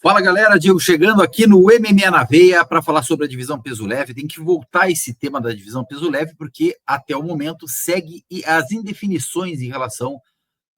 Fala galera, Diego chegando aqui no MMA na Veia para falar sobre a divisão peso leve. Tem que voltar esse tema da divisão peso leve porque até o momento segue as indefinições em relação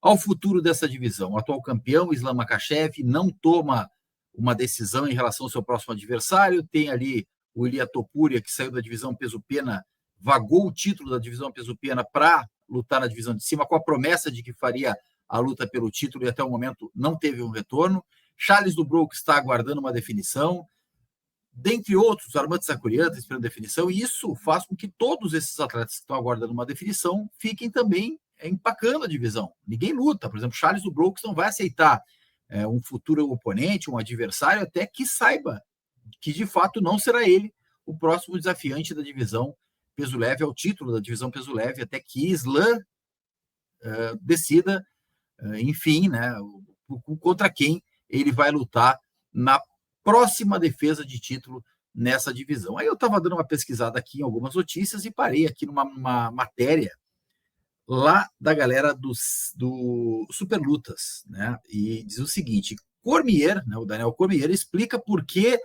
ao futuro dessa divisão. O atual campeão, Islam Makhachev, não toma uma decisão em relação ao seu próximo adversário. Tem ali o Ilia Topuria, que saiu da divisão peso pena, vagou o título da divisão peso pena para lutar na divisão de cima, com a promessa de que faria a luta pelo título e até o momento não teve um retorno. Charles do Brook está aguardando uma definição, dentre outros, Arman Tsarukyan está esperando definição, e isso faz com que todos esses atletas que estão aguardando uma definição fiquem também empacando a divisão. Ninguém luta, por exemplo, Charles do Brook não vai aceitar um futuro oponente, um adversário, até que saiba que de fato não será ele o próximo desafiante da divisão peso leve, ao título da divisão peso leve, até que Islam decida, enfim, né, contra quem ele vai lutar na próxima defesa de título nessa divisão. Aí eu estava dando uma pesquisada aqui em algumas notícias e parei aqui numa matéria lá da galera do Super Lutas, né? E diz o seguinte: Cormier, né, o Daniel Cormier, explica por que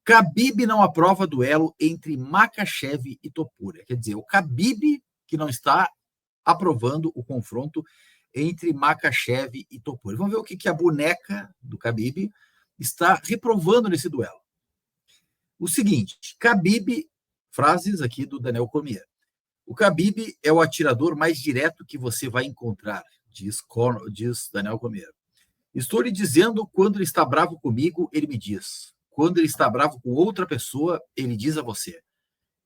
Khabib não aprova duelo entre Makhachev e Topuria. Quer dizer, o Khabib que não está aprovando o confronto entre Makhachev e Topuria. Vamos ver o que a boneca do Khabib está reprovando nesse duelo. O seguinte, Khabib, frases aqui do Daniel Cormier. O Khabib é o atirador mais direto que você vai encontrar, diz Daniel Cormier. Estou lhe dizendo, quando ele está bravo comigo, ele me diz. Quando ele está bravo com outra pessoa, ele diz a você.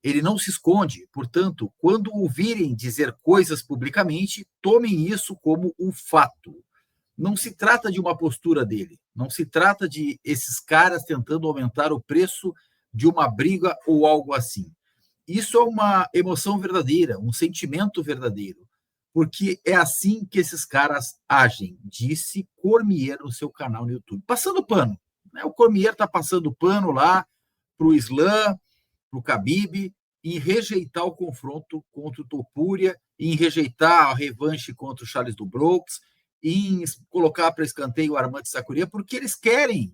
Ele não se esconde, portanto, quando ouvirem dizer coisas publicamente, tomem isso como um fato. Não se trata de uma postura dele, não se trata de esses caras tentando aumentar o preço de uma briga ou algo assim. Isso é uma emoção verdadeira, um sentimento verdadeiro, porque é assim que esses caras agem, disse Cormier no seu canal no YouTube. Passando pano, né? O Cormier está passando pano lá para o Islam, para o Khabib, em rejeitar o confronto contra o Topuria, em rejeitar a revanche contra o Charles do Brooks, em colocar para escanteio o Arman Tsarukyan, porque eles querem.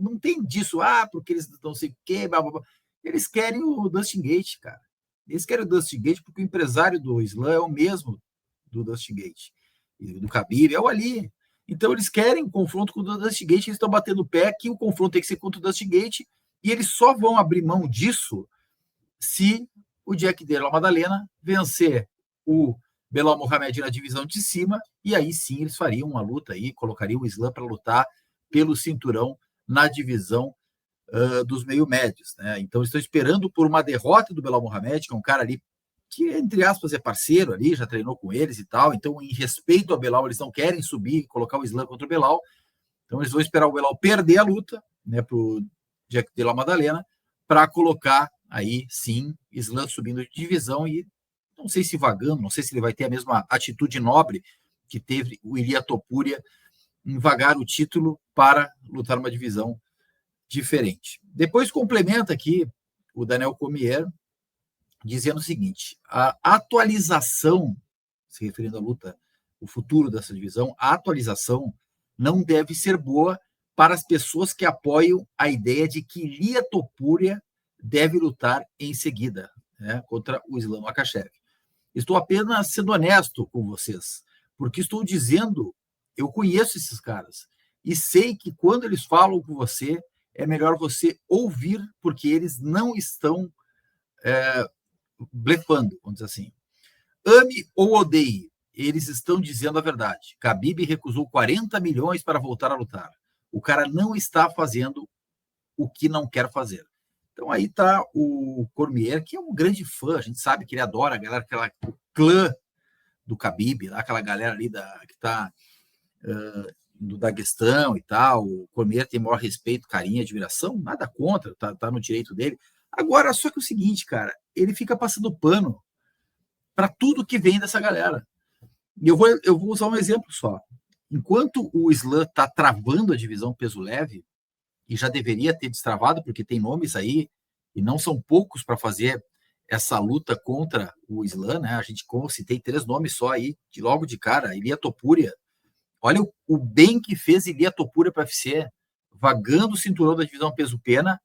Não tem disso, porque eles não sei o quê, blá, blá, blá. Eles querem o Dustin Gate, cara. Eles querem o Dustin Gate porque o empresário do Islam é o mesmo do Dustin Gate, e do Khabib, é o Ali. Então eles querem um confronto com o Dustin Gate, eles estão batendo o pé que o confronto tem que ser contra o Dustin Gate, e eles só vão abrir mão disso se o Jack Della Maddalena vencer o Belal Muhammad na divisão de cima, e aí sim eles fariam uma luta aí, colocariam o Islam para lutar pelo cinturão na divisão dos meio-médios, né? Então estou esperando por uma derrota do Belal Muhammad, que é um cara ali que, entre aspas, é parceiro ali, já treinou com eles e tal, então em respeito ao Belal, eles não querem subir e colocar o Islam contra o Belal, então eles vão esperar o Belal perder a luta, né, para o Jack Della Maddalena, para colocar aí sim Islam subindo de divisão, e não sei se vagando, não sei se ele vai ter a mesma atitude nobre que teve o Ilia Topuria em vagar o título para lutar uma divisão diferente. Depois complementa aqui o Daniel Cormier dizendo o seguinte: a atualização, se referindo à luta, o futuro dessa divisão, a atualização não deve ser boa para as pessoas que apoiam a ideia de que Ilia Topuria deve lutar em seguida, né, contra o Islam Makhachev. Estou apenas sendo honesto com vocês, porque estou dizendo, eu conheço esses caras, e sei que quando eles falam com você, é melhor você ouvir, porque eles não estão blefando, vamos dizer assim. Ame ou odeie, eles estão dizendo a verdade. Khabib recusou 40 milhões para voltar a lutar. O cara não está fazendo o que não quer fazer. Então aí está o Cormier, que é um grande fã, a gente sabe que ele adora a galera, o clã do Khabib, aquela galera ali que está do Daguestão e tal. O Cormier tem maior respeito, carinho, admiração, nada contra, tá no direito dele. Agora, só que é o seguinte, cara, ele fica passando pano para tudo que vem dessa galera. E eu vou usar um exemplo só. Enquanto o Islam está travando a divisão peso leve, e já deveria ter destravado, porque tem nomes aí, e não são poucos para fazer essa luta contra o Islam, né? A gente citei 3 nomes só aí, logo de cara, Ilia Topuria. Olha o bem que fez Ilia Topuria para o UFC. vagando o cinturão da divisão peso-pena,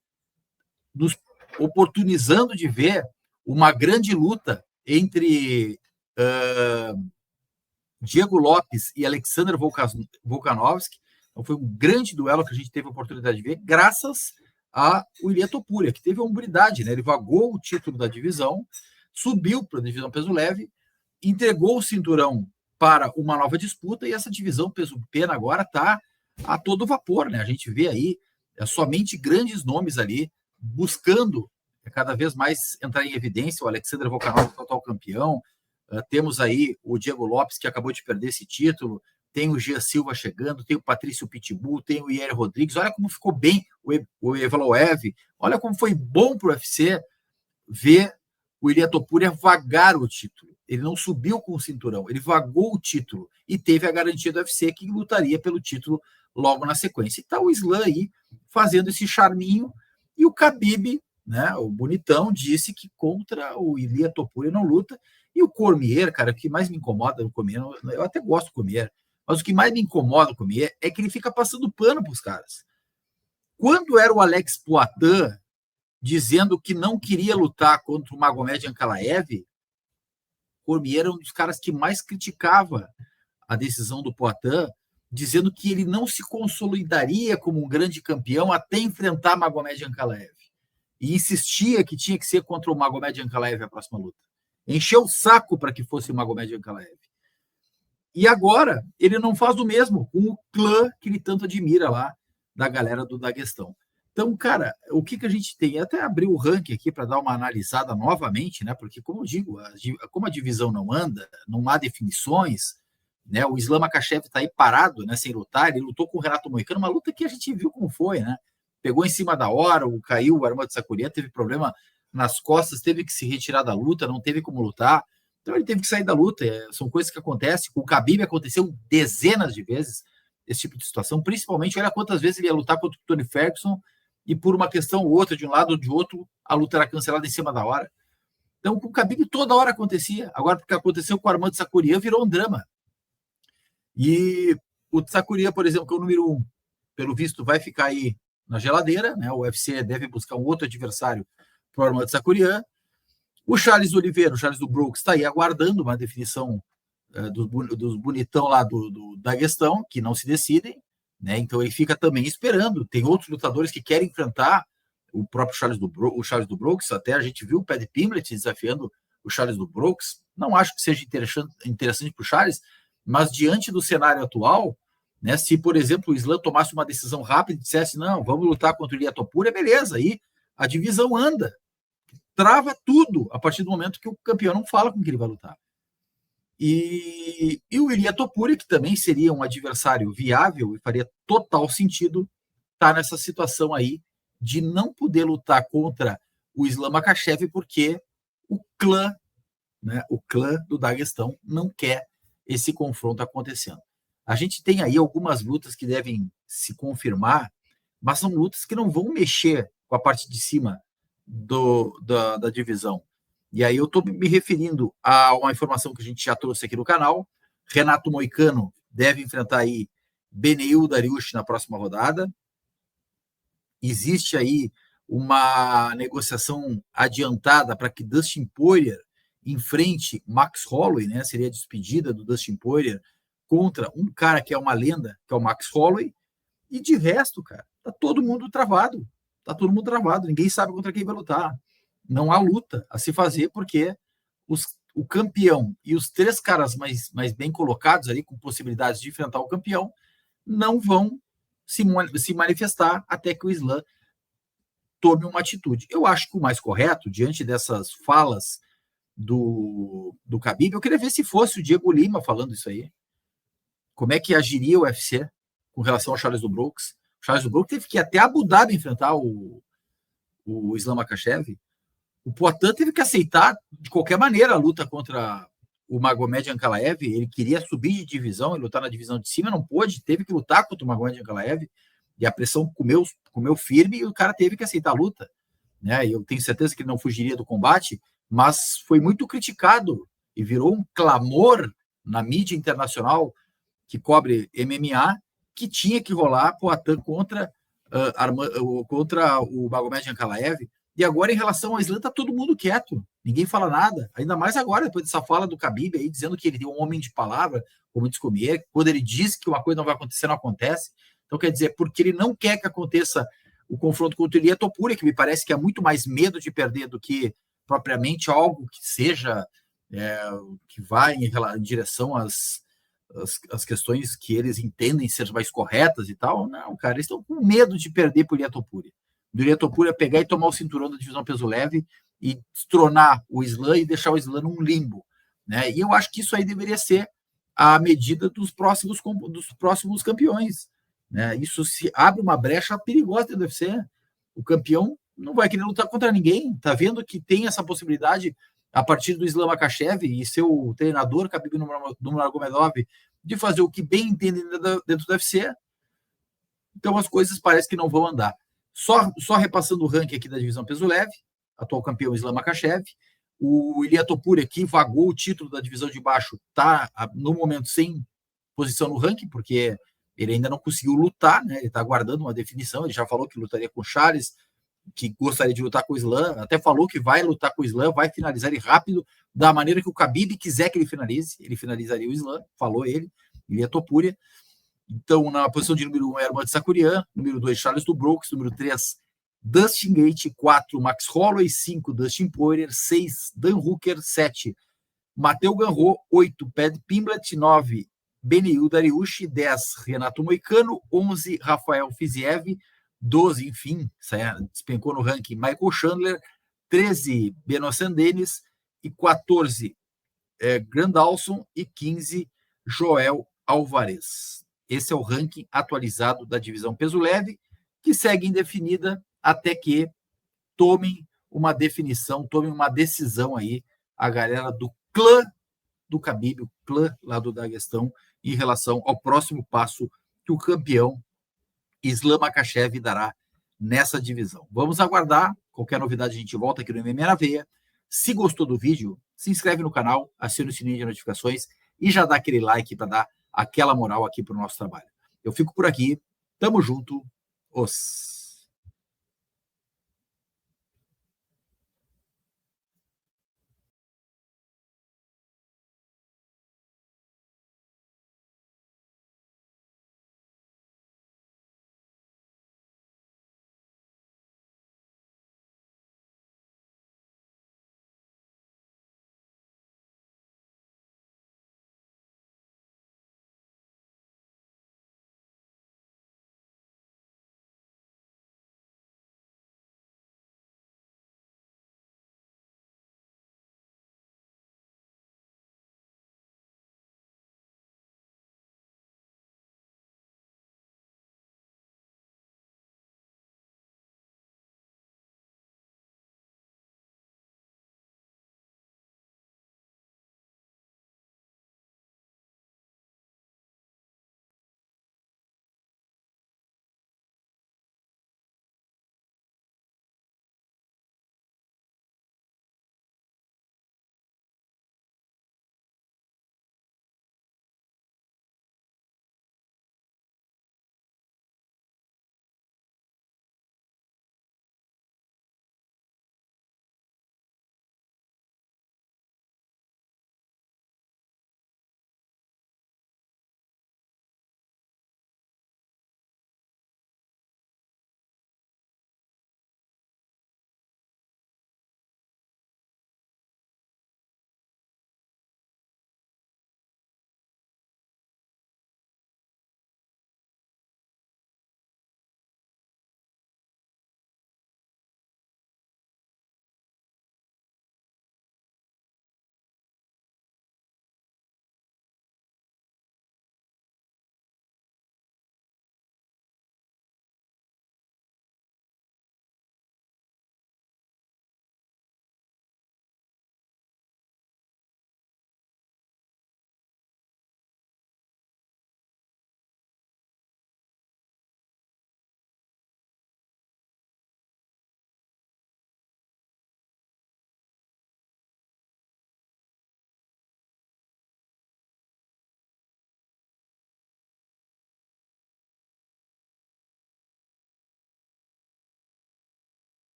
nos oportunizando de ver uma grande luta entre Diego Lopes e Alexander Volkanovski. Então foi um grande duelo que a gente teve a oportunidade de ver, graças ao Ilia Topuria, que teve a hombridade, né? Ele vagou o título da divisão, subiu para a divisão peso leve, entregou o cinturão para uma nova disputa, e essa divisão peso-pena agora está a todo vapor, né? A gente vê aí somente grandes nomes ali buscando cada vez mais entrar em evidência. O Alexander Volkanovski, atual campeão, temos aí o Diego Lopes, que acabou de perder esse título, tem o Gia Silva chegando, tem o Patrício Pitbull, tem o Yair Rodrigues. Olha como ficou bem o Evloev, olha como foi bom para o UFC ver o Ilia Topuria vagar o título. Ele não subiu com o cinturão, ele vagou o título e teve a garantia do UFC que lutaria pelo título logo na sequência. E tá o Islam aí fazendo esse charminho, e o Khabib, né, o bonitão, disse que contra o Ilia Topuria não luta. E o Cormier, cara, o que mais me incomoda no Cormier, eu até gosto do Cormier, mas o que mais me incomoda no Cormier é que ele fica passando pano para os caras. Quando era o Alex Poitin dizendo que não queria lutar contra o Magomed Ankalaev, Cormier era um dos caras que mais criticava a decisão do Poitin, dizendo que ele não se consolidaria como um grande campeão até enfrentar Magomed Ankalaev. E insistia que tinha que ser contra o Magomed Ankalaev a próxima luta. Encheu o saco para que fosse o Magomed Ankalaev. E agora ele não faz o mesmo com o clã que ele tanto admira lá, da galera do Daguestão. Então, cara, o que a gente tem? Até abrir o ranking aqui para dar uma analisada novamente, né? Porque, como eu digo, como a divisão não anda, não há definições, né? O Islam Makhachev está aí parado, né? Sem lutar. Ele lutou com o Renato Moicano, uma luta que a gente viu como foi, né? Pegou em cima da hora, caiu o Armando Sakuria, teve problema nas costas, teve que se retirar da luta, não teve como lutar. Então ele teve que sair da luta. São coisas que acontecem. Com o Khabib aconteceu dezenas de vezes esse tipo de situação. Principalmente, olha quantas vezes ele ia lutar contra o Tony Ferguson e por uma questão ou outra, de um lado ou de outro, a luta era cancelada em cima da hora. Então, com o Khabib toda hora acontecia. Agora, porque aconteceu com o Armando Sakuria, virou um drama. E o Sakuria, por exemplo, que é o número 1, pelo visto, vai ficar aí na geladeira, né? O UFC deve buscar um outro adversário para o Armando Sakuria. O Charles Oliveira, o Charles do Brooks, está aí aguardando uma definição dos bonitão lá do Daguestão, que não se decidem, né? Então ele fica também esperando. Tem outros lutadores que querem enfrentar o próprio Charles do Brooks. Até a gente viu o Paddy Pimblett desafiando o Charles do Brooks. Não acho que seja interessante para o Charles, mas diante do cenário atual, né, se, por exemplo, o Islam tomasse uma decisão rápida e dissesse, não, vamos lutar contra o Ilia Topuria, beleza, aí a divisão anda, trava tudo a partir do momento que o campeão não fala com quem ele vai lutar. E o Ilia Topuria, que também seria um adversário viável e faria total sentido, está nessa situação aí de não poder lutar contra o Islam Makhachev porque o clã, né, o clã do Daguestão não quer esse confronto acontecendo. A gente tem aí algumas lutas que devem se confirmar, mas são lutas que não vão mexer com a parte de cima da divisão. E aí eu estou me referindo a uma informação que a gente já trouxe aqui no canal. Renato Moicano deve enfrentar aí Beneil Dariush na próxima rodada. Existe aí uma negociação adiantada para que Dustin Poirier enfrente Max Holloway, né? Seria a despedida do Dustin Poirier contra um cara que é uma lenda, que é o Max Holloway. E de resto, cara, tá todo mundo travado. Tá todo mundo travado. Ninguém sabe contra quem vai lutar. Não há luta a se fazer, porque o campeão e os 3 caras mais bem colocados ali, com possibilidades de enfrentar o campeão, não vão se manifestar até que o Islam tome uma atitude. Eu acho que o mais correto, diante dessas falas do Khabib, eu queria ver se fosse o Diego Lima falando isso aí. Como é que agiria o UFC com relação ao Charles do Brooks? O Charles do Brooks teve que ir até Abu Dhabi enfrentar o Islam Makhachev. O Poitin teve que aceitar, de qualquer maneira, a luta contra o Magomed Ankalaev. Ele queria subir de divisão e lutar na divisão de cima, não pôde, teve que lutar contra o Magomed Ankalaev, e a pressão comeu firme, e o cara teve que aceitar a luta. Né? Eu tenho certeza que ele não fugiria do combate, mas foi muito criticado e virou um clamor na mídia internacional que cobre MMA, que tinha que rolar Poitin contra contra o Magomed Ankalaev. E agora, em relação ao Islam, tá todo mundo quieto. Ninguém fala nada. Ainda mais agora, depois dessa fala do Khabib aí, dizendo que ele é um homem de palavra, como diz comer. Quando ele diz que uma coisa não vai acontecer, não acontece. Então, quer dizer, porque ele não quer que aconteça o confronto contra o Ilia Topuria, que me parece que é muito mais medo de perder do que propriamente algo que seja que vá em direção às questões que eles entendem ser mais corretas e tal. Não, cara, eles estão com medo de perder para o Ilia Topuria. Do Ilia Topuria pegar e tomar o cinturão da divisão peso leve e destronar o Islam e deixar o Islam num limbo. Né? E eu acho que isso aí deveria ser a medida dos próximos campeões. Né? Isso se abre uma brecha perigosa dentro do UFC. O campeão não vai querer lutar contra ninguém. Está vendo que tem essa possibilidade a partir do Islam Makhachev e seu treinador, Khabib Nurmagomedov, de fazer o que bem entendem dentro do UFC. Então as coisas parecem que não vão andar. Só repassando o ranking aqui da divisão peso leve, atual campeão Islam Makhachev, o Ilia Topuria, que vagou o título da divisão de baixo, está no momento sem posição no ranking, porque ele ainda não conseguiu lutar, né? Ele está aguardando uma definição. Ele já falou que lutaria com o Charles, que gostaria de lutar com o Islam, até falou que vai lutar com o Islam, vai finalizar ele rápido, da maneira que o Khabib quiser que ele finalizaria o Islam, falou ele, Ilia Topuria. Então, na posição de número 1 é Armand Tsakurian, número 2 Charles Dubrooks, número 3 Dustin Gate, 4 Max Holloway, 5 Dustin Poirier, 6 Dan Hooker, 7 Matteo Gamrot, 8 Pat Pimblett, 9 Beneil Dariush, 10 Renato Moicano, 11 Rafael Fiziev, 12, enfim, despencou no ranking Michael Chandler, 13 Benoit Saint-Denis, e 14 Grant Dawson e 15 Joel Alvarez. Esse é o ranking atualizado da divisão peso leve, que segue indefinida até que tomem uma definição, tomem uma decisão aí a galera do clã do Khabib, o clã lá do Daguestão, em relação ao próximo passo que o campeão Islam Makhachev dará nessa divisão. Vamos aguardar. Qualquer novidade a gente volta aqui no MMA na Veia. Se gostou do vídeo, se inscreve no canal, aciona o sininho de notificações e já dá aquele like para dar aquela moral aqui para o nosso trabalho. Eu fico por aqui. Tamo junto. Os